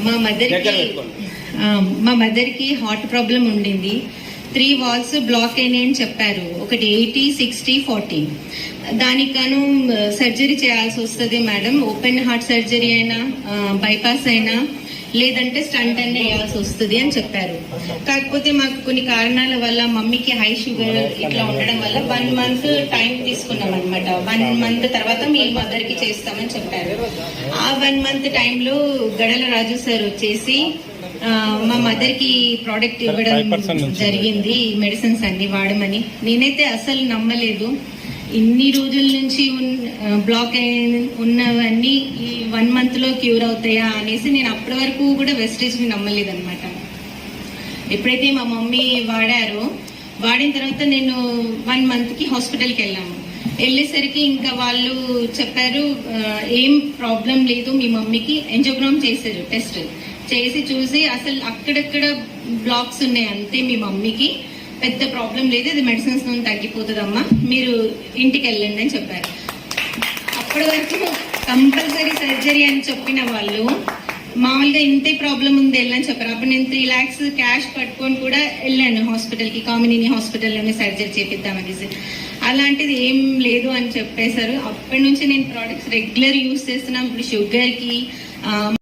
మా మదర్కి heart problem ఉండింది. 3 వాల్స్ బ్లాక్ అయినాయని చెప్పారు. ఒకటి 80, 60, 40. దానికి గాను సర్జరీ చేయాల్సి వస్తుంది మేడం. ఓపెన్ హార్ట్ సర్జరీ అయినా, బైపాస్ అయినా, లేదంటే స్టంట్ అనే వేయాల్సి వస్తుంది అని చెప్పారు. కాకపోతే మాకు కొన్ని కారణాల వల్ల మమ్మీకి హై షుగర్ ఇట్లా ఉండడం వల్ల 1 మంత్ టైం తీసుకున్నాం అనమాట. 1 మంత్ తర్వాత మీ మదర్ కి చేస్తామని చెప్పారు. ఆ 1 మంత్ టైంలో గడల రాజు సార్ వచ్చేసి మా మదర్ కి ప్రోడక్ట్ ఇవ్వడం జరిగింది. మెడిసిన్స్ అన్ని వాడమని. నేనైతే అసలు నమ్మలేదు. ఇన్ని రోజుల నుంచి బ్లాక్ ఉన్నవన్నీ ఈ 1 మంత్ లో క్యూర్ అవుతాయా అనేసి నేను అప్పటి వరకు కూడా వెస్టేజ్ ని నమ్మలేదు అనమాట. ఎప్పుడైతే మా మమ్మీ వాడిన తర్వాత నేను 1 మంత్ కి హాస్పిటల్కి వెళ్ళేసరికి ఇంకా వాళ్ళు చెప్పారు ఏం ప్రాబ్లం లేదు, మీ మమ్మీకి ఎంజోగ్రామ్ చేశారు. టెస్ట్ చేసి చూసి అసలు అక్కడక్కడ బ్లాక్స్ ఉన్నాయి అంతే, మీ మమ్మీకి పెద్ద ప్రాబ్లం లేదు, ఇది మెడిసిన్స్ నుండి తగ్గిపోతుందమ్మా, మీరు ఇంటికి వెళ్ళండి అని చెప్పారు. అప్పటి వరకు కంపల్సరీ సర్జరీ అని చెప్పిన వాళ్ళు మామూలుగా ఇంతే ప్రాబ్లం ఉంది వెళ్ళని చెప్పారు. అప్పుడు నేను 3 lakhs క్యాష్ పట్టుకొని కూడా వెళ్ళాను హాస్పిటల్కి, కామినేని హాస్పిటల్లోనే సర్జరీ చేపిద్దామనేసి. అలాంటిది ఏం లేదు అని చెప్పేశారు. అప్పటి నుంచి నేను ప్రోడక్ట్స్ రెగ్యులర్ యూజ్ చేస్తున్నాం. ఇప్పుడు షుగర్కి